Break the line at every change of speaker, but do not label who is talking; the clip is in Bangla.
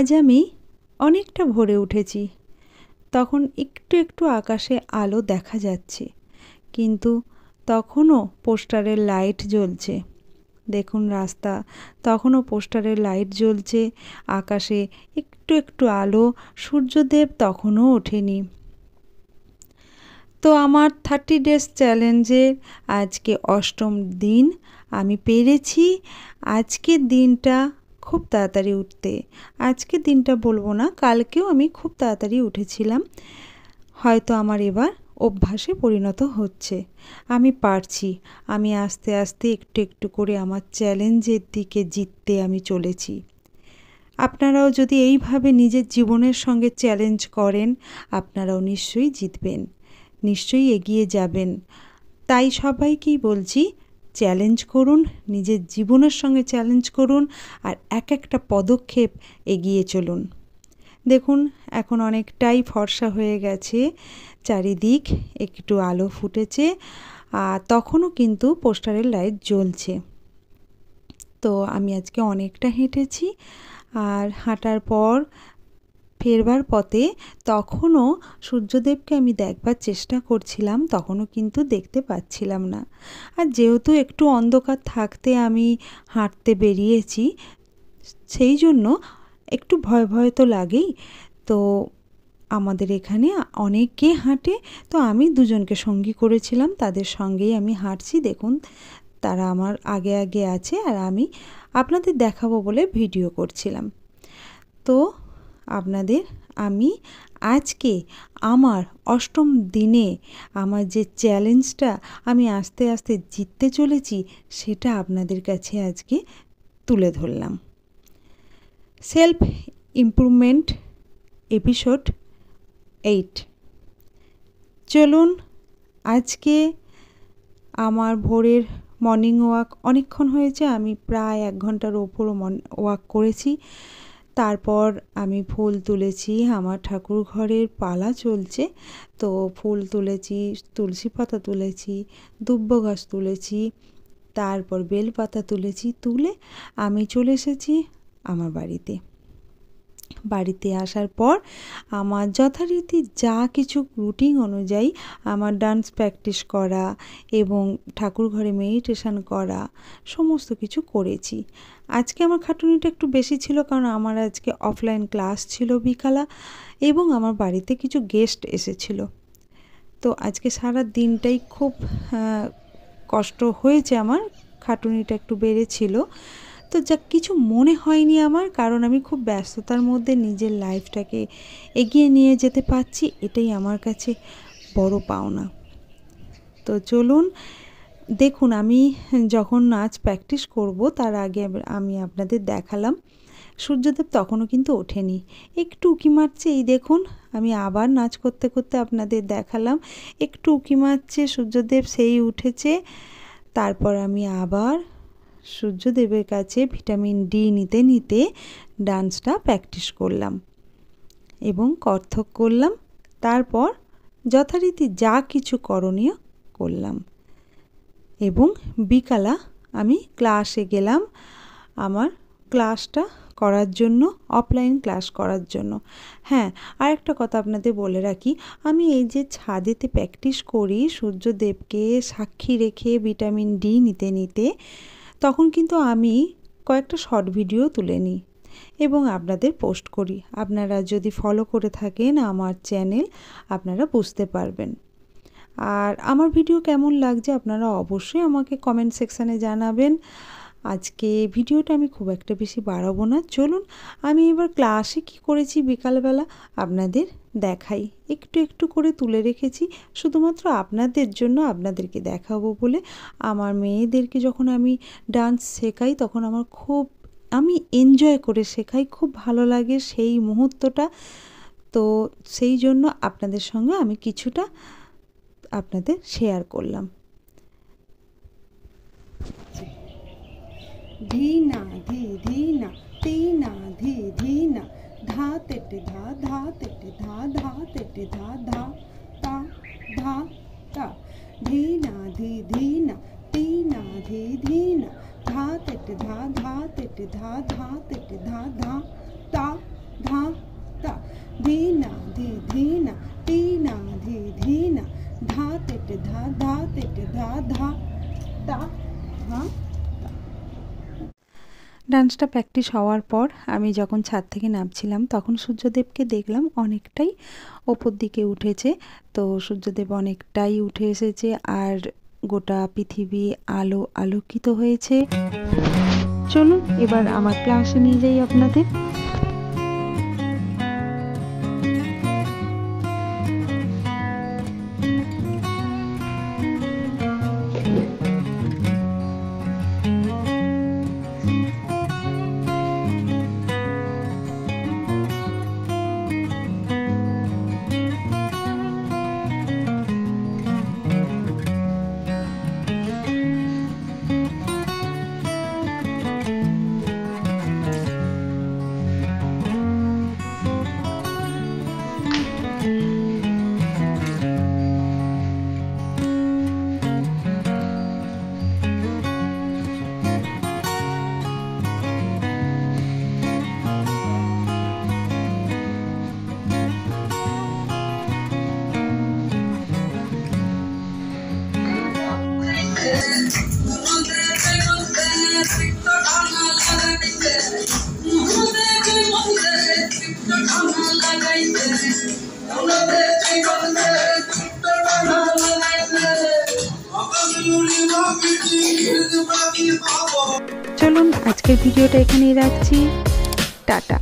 আজ আমি অনেকটা ভোরে উঠেছি। তখন একটু একটু আকাশে আলো দেখা যাচ্ছে, কিন্তু তখনও পোস্টারের লাইট জ্বলছে। দেখুন রাস্তা, তখনও পোস্টারের লাইট জ্বলছে, আকাশে একটু একটু আলো, সূর্যদেব তখনও ওঠেনি। তো আমার 30 ডেজ চ্যালেঞ্জের আজকে 8ম দিন। আমি পেরেছি আজকের দিনটা খুব তাড়াতাড়ি উঠতে। আজকের দিনটা বলবো না, কালকেও আমি খুব তাড়াতাড়ি উঠেছিলাম। হয়তো আমার এবার অভ্যাসে পরিণত হচ্ছে। আমি পারছি। আমি আস্তে আস্তে একটু একটু করে আমার চ্যালেঞ্জের দিকে জিততে আমি চলেছি। আপনারাও যদি এইভাবে নিজের জীবনের সঙ্গে চ্যালেঞ্জ করেন, আপনারাও নিশ্চয়ই জিতবেন, নিশ্চয়ই এগিয়ে যাবেন। তাই সবাইকেই বলছি, চ্যালেঞ্জ করুন, নিজের জীবনের সঙ্গে চ্যালেঞ্জ করুন, আর এক একটা পদক্ষেপ এগিয়ে চলুন। দেখুন এখন অনেকটাই ফর্সা হয়ে গেছে, চারিদিক একটু আলো ফুটেছে, আর তখনও কিন্তু পোস্টারের লাইট জ্বলছে। তো আমি আজকে অনেকটা হেঁটেছি, আর হাঁটার পর ফেরবার পথে তখনও সূর্যদেবকে আমি দেখবার চেষ্টা করছিলাম, তখনও কিন্তু দেখতে পাচ্ছিলাম না। আর যেহেতু একটু অন্ধকার থাকতে আমি হাঁটতে বেরিয়েছি, সেই জন্য একটু ভয় ভয় তো লাগেই। তো আমাদের এখানে অনেকে হাঁটে, তো আমি দুজনকে সঙ্গী করেছিলাম, তাদের সঙ্গেই আমি হাঁটছি। দেখুন তারা আমার আগে আগে আছে, আর আমি আপনাদের দেখাবো বলে ভিডিও করছিলাম। তো আপনাদের আমি আজকে আমার 8ম দিনে আমার যে চ্যালেঞ্জটা আমি আস্তে আস্তে জিততে চলেছি, সেটা আপনাদের কাছে আজকে তুলে ধরলাম। Self improvement episode 8। চলুন আজকে আমার ভোরের মর্নিং ওয়াক অনেকক্ষণ হয়েছে, আমি প্রায় 1 ঘন্টার ওপরও ওয়াক করেছি। তারপর আমি ফুল তুলেছি, আমার ঠাকুর ঘরের পালা চলছে, তো ফুল তুলেছি, তুলসী পাতা তুলেছি, দুব্ব ঘাস তুলেছি, তারপর বেলপাতা তুলেছি। তুলে আমি চলে এসেছি আমার বাড়িতে। বাড়িতে আসার পর আমার যথারীতি যা কিছু রুটিন অনুযায়ী আমার ডান্স প্র্যাকটিস করা এবং ঠাকুর ঘরে মেডিটেশন করা সমস্ত কিছু করেছি। আজকে আমার খাটুনিটা একটু বেশি ছিল, কারণ আমার আজকে অফলাইন ক্লাস ছিল বিকালা, এবং আমার বাড়িতে কিছু গেস্ট এসেছিল। তো আজকে সারা দিনটাই খুব কষ্ট হয়েছে, আমার খাটুনিটা একটু বেড়েছিল। তো যা কিছু মনে হয়নি আমার, কারণ আমি খুব ব্যস্ততার মধ্যে নিজের লাইফটাকে এগিয়ে নিয়ে যেতে পারছি, এটাই আমার কাছে বড় পাওনা। তো চলুন দেখুন, আমি যখন নাচ প্র্যাকটিস করব তার আগে আমি আপনাদের দেখালাম সূর্যদেব তখনও কিন্তু ওঠেনি, একটু উঁকি মারছে। এই দেখুন আমি আবার নাচ করতে করতে আপনাদের দেখালাম, একটু উঁকি মারছে সূর্যদেব, সেই উঠেছে। তারপর আমি আবার সূর্যদেবের কাছে ভিটামিন ডি নিতে নিতে ডান্সটা প্র্যাকটিস করলাম এবং কত্থক করলাম। তারপর যথারীতি যা কিছু করণীয় করলাম, এবং বিকালা আমি ক্লাসে গেলাম আমার ক্লাসটা করার জন্য, অফলাইন ক্লাস করার জন্য। হ্যাঁ, আরেকটা কথা আপনাদের বলে রাখি, আমি এই যে ছাদেতে প্র্যাকটিস করি সূর্যদেবকে সাক্ষী রেখে ভিটামিন ডি নিতে নিতে, তখন কিন্তু আমি কয়েকটা শর্ট ভিডিও তুলে নিই এবং আপনাদের পোস্ট করি। আপনারা যদি ফলো করে থাকেন আমার চ্যানেল, আপনারা বুঝতে পারবেন। আর আমার ভিডিও কেমন লাগছে আপনারা অবশ্যই আমাকে কমেন্ট সেকশানে জানাবেন। আজকে ভিডিওটা আমি খুব একটা বেশি বাড়াবো না। চলুন আমি এবার ক্লাসে কি করেছি বিকালবেলা আপনাদের দেখাই। একটু একটু করে তুলে রেখেছি শুধুমাত্র আপনাদের জন্য, আপনাদেরকে দেখাবো বলে। আমার মেয়েদেরকে যখন আমি ডান্স শেখাই তখন আমি এনজয় করে শেখাই, খুব ভালো লাগে সেই মুহূর্তটা। তো সেই জন্য আপনাদের সঙ্গে আমি কিছুটা আপনাদের শেয়ার করলাম। ধীনা ধি ধীনা তিনা ধি ধীনা ধা তেটে ধা ধা তেটে ধা ধা তেটে ধা ধা তা ধা তা ধীনা ধি ধীনা তিনা ধি ধীনা ধা তেটে ধা ধা তেটে ধা ধা তেটে ধা ধা তা धा ता धीना धी धीना टीना धी धीना धा तेटे धा धा तेटे धा धा ता धा। ডান্সটা প্র্যাকটিস হওয়ার পর আমি যখন ছাদ থেকে নামছিলাম তখন সূর্যদেবকে দেখলাম অনেকটাই ওপর দিকে উঠেছে। তো সূর্যদেব অনেকটাই উঠে এসেছে আর গোটা পৃথিবী আলোকিত হয়েছে। চলুন এবার আমার ক্লাসে নিয়ে যাই আপনাদের। চলুন আজকের ভিডিওটা এখানেই রাখছি। টাটা।